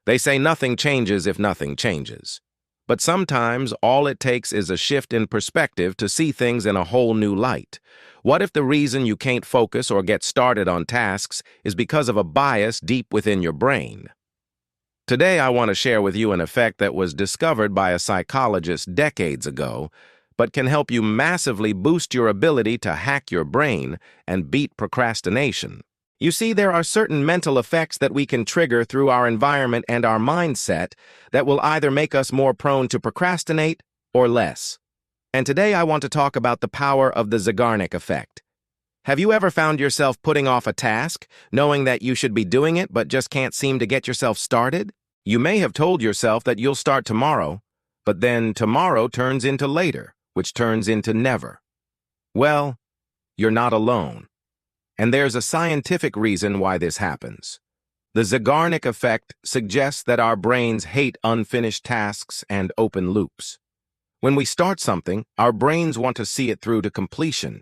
They say nothing changes if nothing changes. But sometimes all it takes is a shift in perspective to see things in a whole new light. What if the reason you can't focus or get started on tasks is because of a bias deep within your brain? Today, I want to share with you an effect that was discovered by a psychologist decades ago, but can help you massively boost your ability to hack your brain and beat procrastination. You see, there are certain mental effects that we can trigger through our environment and our mindset that will either make us more prone to procrastinate or less. And today I want to talk about the power of the Zeigarnik Effect. Have you ever found yourself putting off a task, knowing that you should be doing it but just can't seem to get yourself started? You may have told yourself that you'll start tomorrow, but then tomorrow turns into later, which turns into never. Well, you're not alone. And there's a scientific reason why this happens. The Zeigarnik Effect suggests that our brains hate unfinished tasks and open loops. When we start something, our brains want to see it through to completion.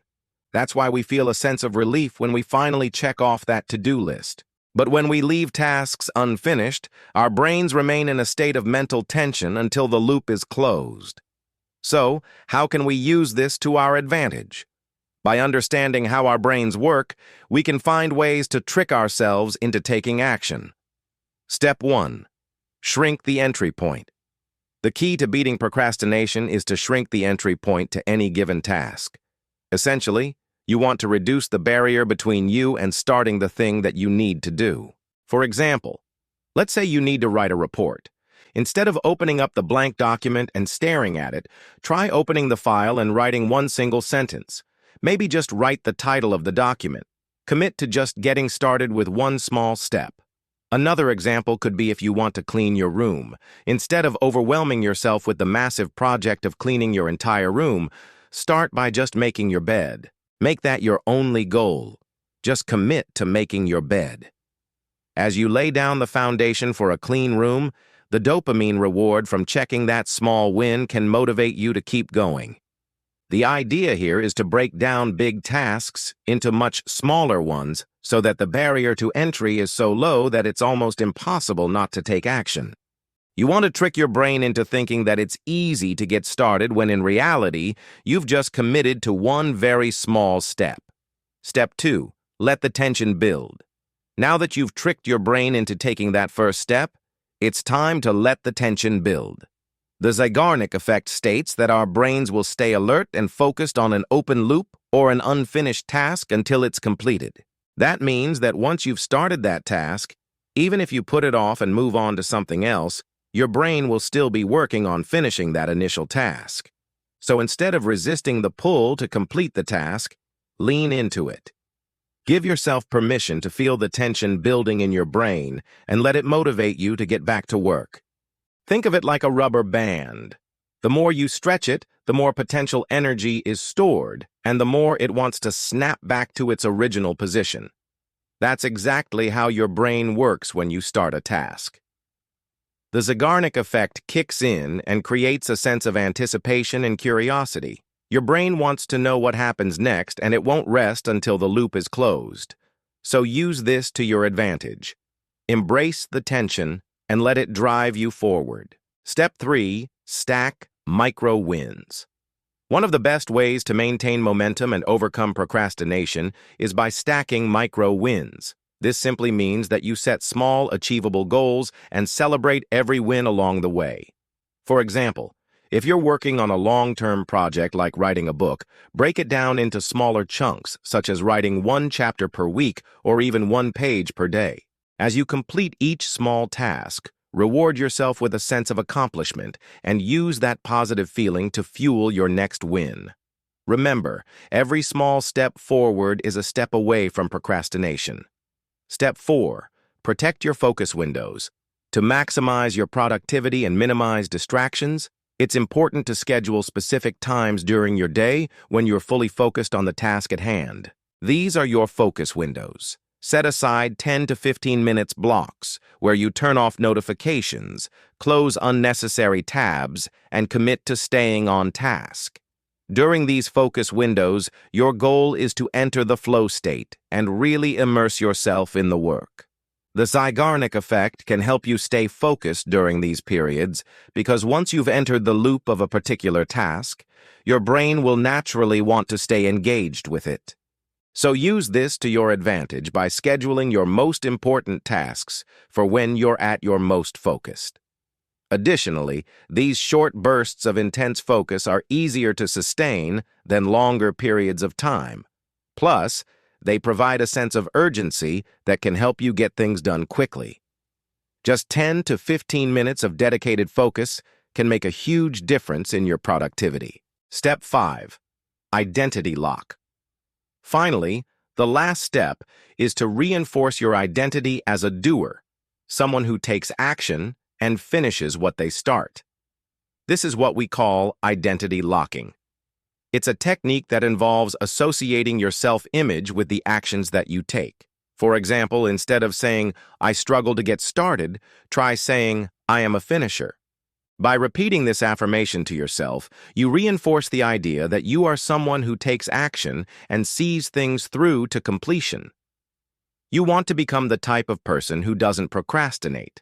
That's why we feel a sense of relief when we finally check off that to-do list. But when we leave tasks unfinished, our brains remain in a state of mental tension until the loop is closed. So, how can we use this to our advantage? By understanding how our brains work, we can find ways to trick ourselves into taking action. Step 1. Shrink the entry point. The key to beating procrastination is to shrink the entry point to any given task. Essentially, you want to reduce the barrier between you and starting the thing that you need to do. For example, let's say you need to write a report. Instead of opening up the blank document and staring at it, try opening the file and writing one single sentence. Maybe just write the title of the document. Commit to just getting started with one small step. Another example could be if you want to clean your room. Instead of overwhelming yourself with the massive project of cleaning your entire room, start by just making your bed. Make that your only goal. Just commit to making your bed. As you lay down the foundation for a clean room, the dopamine reward from checking that small win can motivate you to keep going. The idea here is to break down big tasks into much smaller ones so that the barrier to entry is so low that it's almost impossible not to take action. You want to trick your brain into thinking that it's easy to get started when in reality, you've just committed to one very small step. Step 2. Let the tension build. Now that you've tricked your brain into taking that first step, it's time to let the tension build. The Zeigarnik Effect states that our brains will stay alert and focused on an open loop or an unfinished task until it's completed. That means that once you've started that task, even if you put it off and move on to something else, your brain will still be working on finishing that initial task. So instead of resisting the pull to complete the task, lean into it. Give yourself permission to feel the tension building in your brain and let it motivate you to get back to work. Think of it like a rubber band. The more you stretch it, the more potential energy is stored, and the more it wants to snap back to its original position. That's exactly how your brain works when you start a task. The Zeigarnik Effect kicks in and creates a sense of anticipation and curiosity. Your brain wants to know what happens next, and it won't rest until the loop is closed. So use this to your advantage. Embrace the tension and let it drive you forward. Step 3. Stack micro wins. One of the best ways to maintain momentum and overcome procrastination is by stacking micro wins. This simply means that you set small, achievable goals and celebrate every win along the way. For example, if you're working on a long-term project like writing a book, break it down into smaller chunks, such as writing one chapter per week or even one page per day. As you complete each small task, reward yourself with a sense of accomplishment and use that positive feeling to fuel your next win. Remember, every small step forward is a step away from procrastination. Step 4. Protect your focus windows. To maximize your productivity and minimize distractions, it's important to schedule specific times during your day when you're fully focused on the task at hand. These are your focus windows. Set aside 10 to 15 minutes blocks where you turn off notifications, close unnecessary tabs, and commit to staying on task. During these focus windows, your goal is to enter the flow state and really immerse yourself in the work. The Zeigarnik Effect can help you stay focused during these periods because once you've entered the loop of a particular task, your brain will naturally want to stay engaged with it. So use this to your advantage by scheduling your most important tasks for when you're at your most focused. Additionally, these short bursts of intense focus are easier to sustain than longer periods of time. Plus, they provide a sense of urgency that can help you get things done quickly. Just 10 to 15 minutes of dedicated focus can make a huge difference in your productivity. Step 5. Identity lock. Finally, the last step is to reinforce your identity as a doer, someone who takes action and finishes what they start. This is what we call identity locking. It's a technique that involves associating your self-image with the actions that you take. For example, instead of saying, "I struggle to get started," try saying, "I am a finisher." By repeating this affirmation to yourself, you reinforce the idea that you are someone who takes action and sees things through to completion. You want to become the type of person who doesn't procrastinate.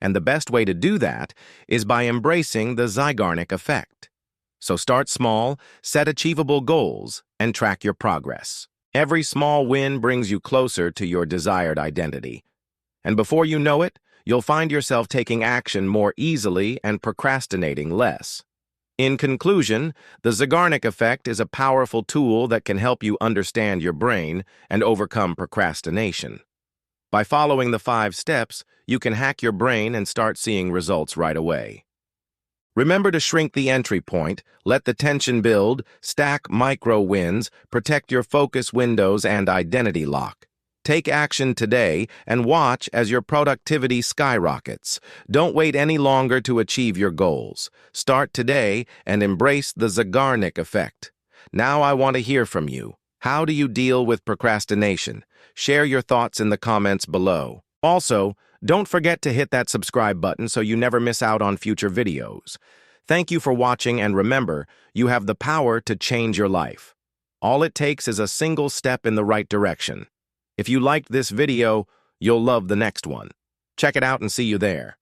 And the best way to do that is by embracing the Zeigarnik Effect. So start small, set achievable goals, and track your progress. Every small win brings you closer to your desired identity. And before you know it, you'll find yourself taking action more easily and procrastinating less. In conclusion, the Zeigarnik Effect is a powerful tool that can help you understand your brain and overcome procrastination. By following the 5 steps, you can hack your brain and start seeing results right away. Remember to shrink the entry point, let the tension build, stack micro wins, protect your focus windows and identity lock. Take action today and watch as your productivity skyrockets. Don't wait any longer to achieve your goals. Start today and embrace the Zeigarnik Effect. Now I want to hear from you. How do you deal with procrastination? Share your thoughts in the comments below. Also, don't forget to hit that subscribe button so you never miss out on future videos. Thank you for watching, and remember, you have the power to change your life. All it takes is a single step in the right direction. If you liked this video, you'll love the next one. Check it out and see you there.